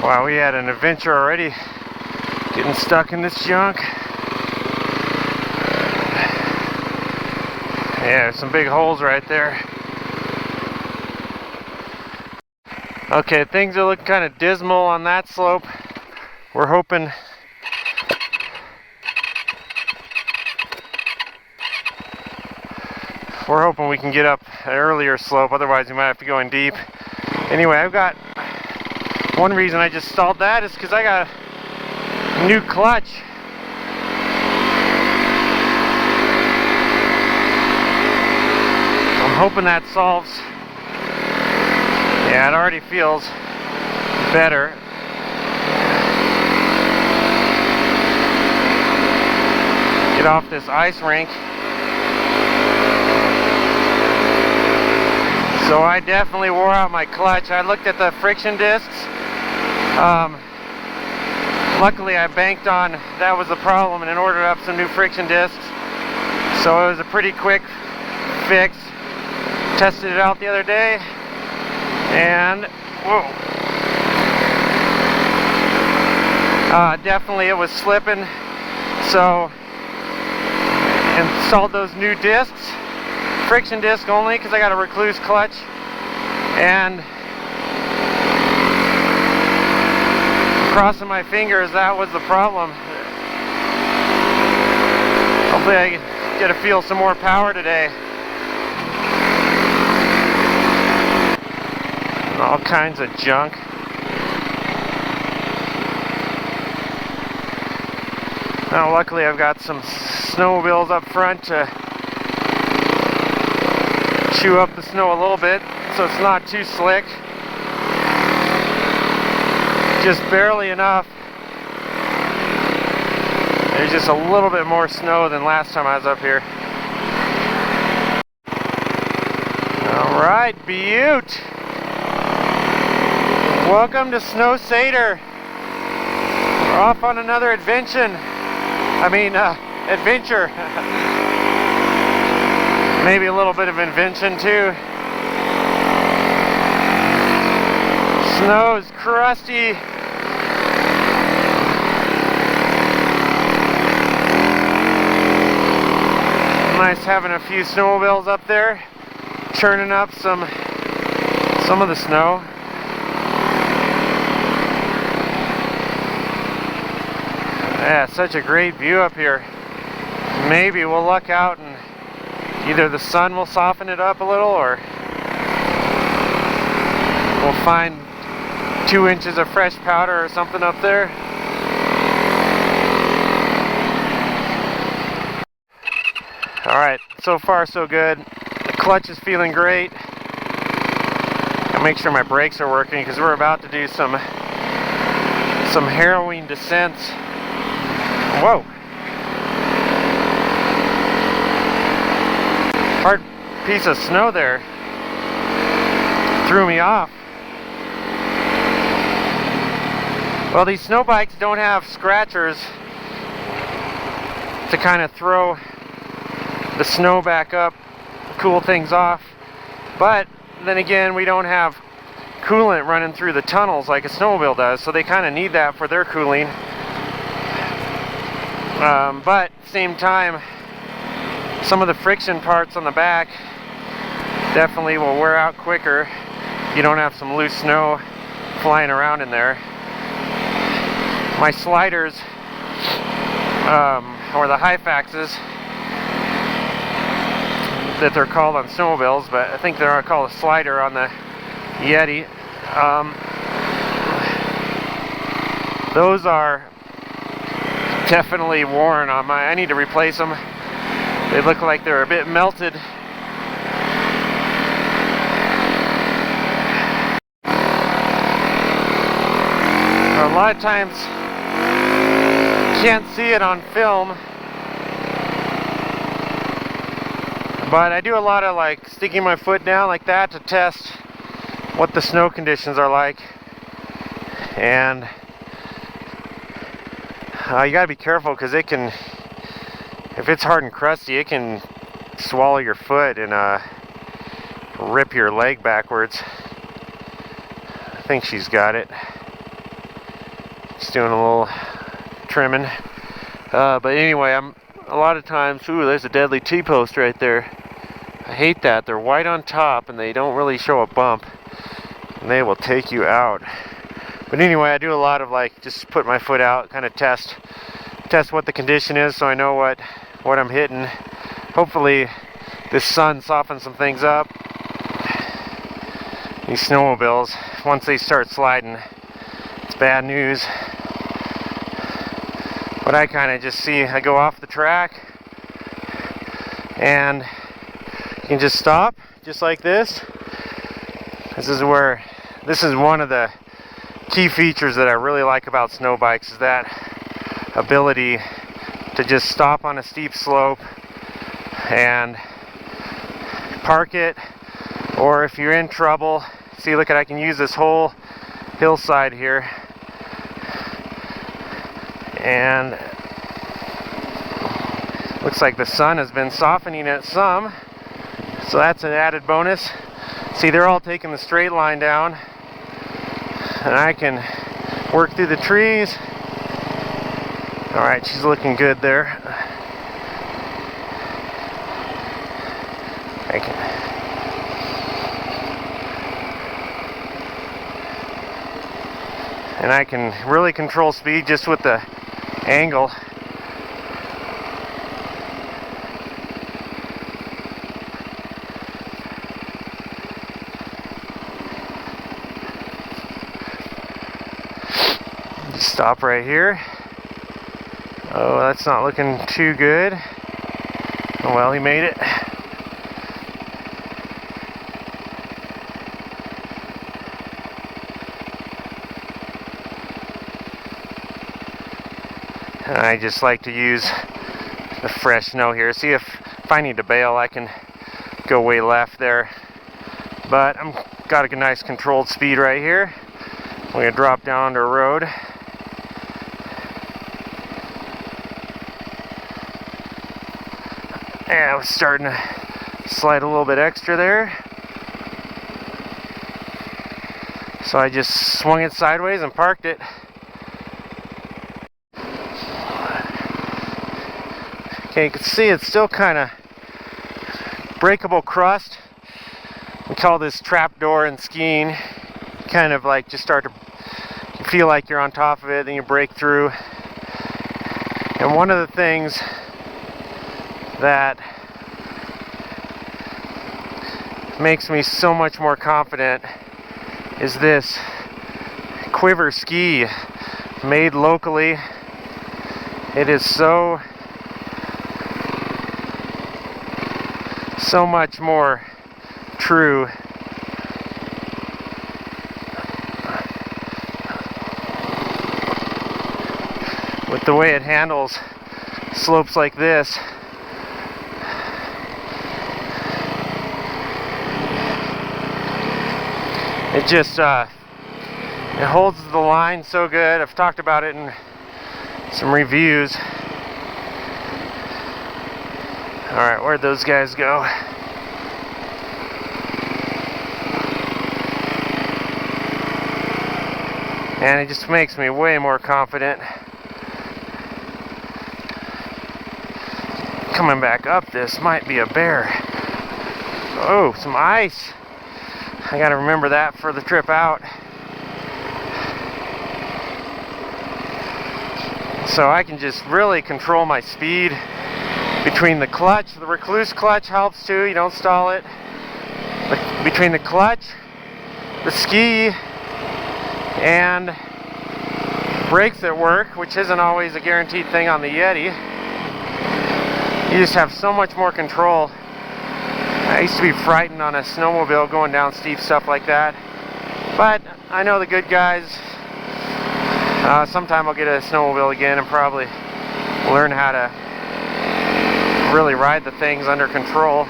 Wow, we had an adventure already getting stuck in this junk. Yeah, some big holes right there. Okay, things are looking kind of dismal on that slope. We're hoping we can get up an earlier slope, otherwise we might have to go in deep. Anyway, I've got one reason I just stalled that is because I got a new clutch. I'm hoping that solves. Yeah, it already feels better. Get off this ice rink. So I definitely wore out my clutch. I looked at the friction discs. Luckily I banked on that was the problem and ordered up some new friction discs. So it was a pretty quick fix. Tested it out the other day and whoa. Definitely it was slipping. So installed those new discs. Friction disc only because I got a recluse clutch, and crossing my fingers that was the problem. Hopefully I get to feel some more power today. All kinds of junk. Now luckily I've got some snowmobiles up front to chew up the snow a little bit so it's not too slick, just barely enough. There's just a little bit more snow than last time I was up here. Alright, Butte, welcome to Snow Satyr. We're off on another adventure. Maybe a little bit of invention too. Snow's crusty. Nice having a few snowmobiles up there, churning up some of the snow. Yeah, such a great view up here. Maybe we'll luck out and either the sun will soften it up a little or we'll find 2 inches of fresh powder or something up there. Alright, so far so good. The clutch is feeling great. I'll make sure my brakes are working because we're about to do some harrowing descents. Whoa! Hard piece of snow there threw me off. Well, these snow bikes don't have scratchers to kind of throw the snow back up, cool things off, but then again we don't have coolant running through the tunnels like a snowmobile does, so they kind of need that for their cooling. But at the same time, some of the friction parts on the back definitely will wear out quicker if you don't have some loose snow flying around in there. My sliders, or the high faxes that they're called on snowmobiles, but I think they're called a slider on the Yeti. Those are definitely worn on my. I need to replace them. They look like they're a bit melted. A lot of times can't see it on film, but I do a lot of like sticking my foot down like that to test what the snow conditions are like. And you gotta be careful because it can, if it's hard and crusty, it can swallow your foot and rip your leg backwards. I think she's got it. Just doing a little trimming. But anyway, a lot of times, ooh, there's a deadly T-post right there. I hate that. They're white on top and they don't really show a bump. And they will take you out. But anyway, I do a lot of like, just put my foot out, kind of test what the condition is so I know what I'm hitting. Hopefully this sun softens some things up. These snowmobiles, once they start sliding, it's bad news. But I kind of just see, I go off the track and you can just stop, just like this. This is one of the key features that I really like about snow bikes, is that ability to just stop on a steep slope and park it, or if you're in trouble, see, look at, I can use this whole hillside here, and looks like the sun has been softening it some, so that's an added bonus. See, they're all taking the straight line down, and I can work through the trees. Alright, she's looking good there. And I can really control speed just with the angle. Just stop right here. Oh, that's not looking too good. Oh well, he made it. And I just like to use the fresh snow here. See, if I need to bail, I can go way left there. But I'm got a nice controlled speed right here. We're gonna drop down onto a road. Yeah, I was starting to slide a little bit extra there. So I just swung it sideways and parked it. Okay, you can see it's still kind of breakable crust. We call this trapdoor in skiing. Kind of like just start to feel like you're on top of it, then you break through. And one of the things that makes me so much more confident is this quiver ski made locally. It is so much more true. With the way it handles slopes like this. It just it holds the line so good. I've talked about it in some reviews. Alright, where'd those guys go? And it just makes me way more confident. Coming back up, this might be a bear. Oh, some ice. I gotta remember that for the trip out. So I can just really control my speed between the clutch. The recluse clutch helps too, you don't stall it. But between the clutch, the ski, and brakes that work, which isn't always a guaranteed thing on the Yeti, you just have so much more control. I used to be frightened on a snowmobile going down steep stuff like that, but I know the good guys. Sometime I'll get a snowmobile again and probably learn how to really ride the things under control.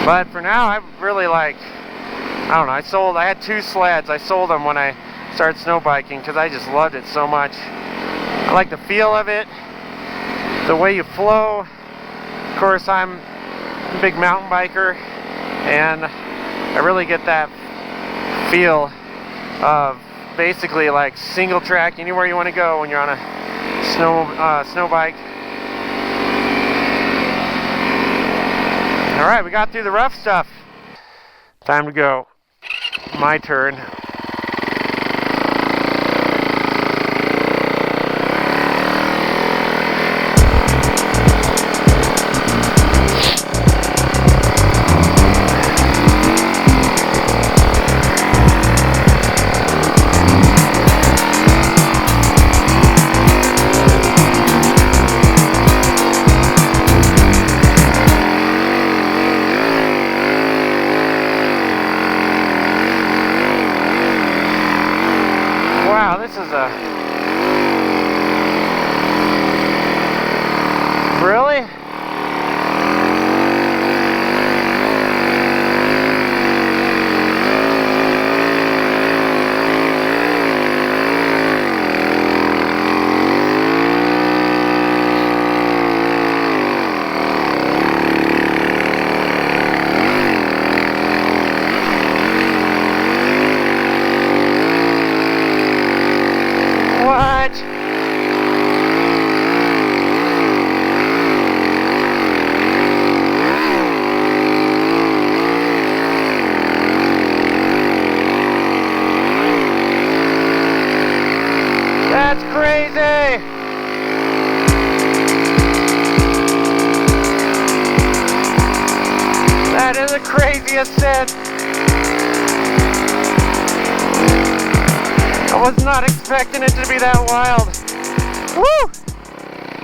But for now, I really like, I don't know, I had 2 sleds. I sold them when I started snowbiking because I just loved it so much. I like the feel of it, the way you flow. Of course, I'm a big mountain biker, and I really get that feel of basically like single track anywhere you want to go when you're on a snow bike. All right, we got through the rough stuff. Time to go. My turn. Wow, this is a... Really? What? That's crazy! That is the craziest set! I was not expecting it to be that wild. Woo!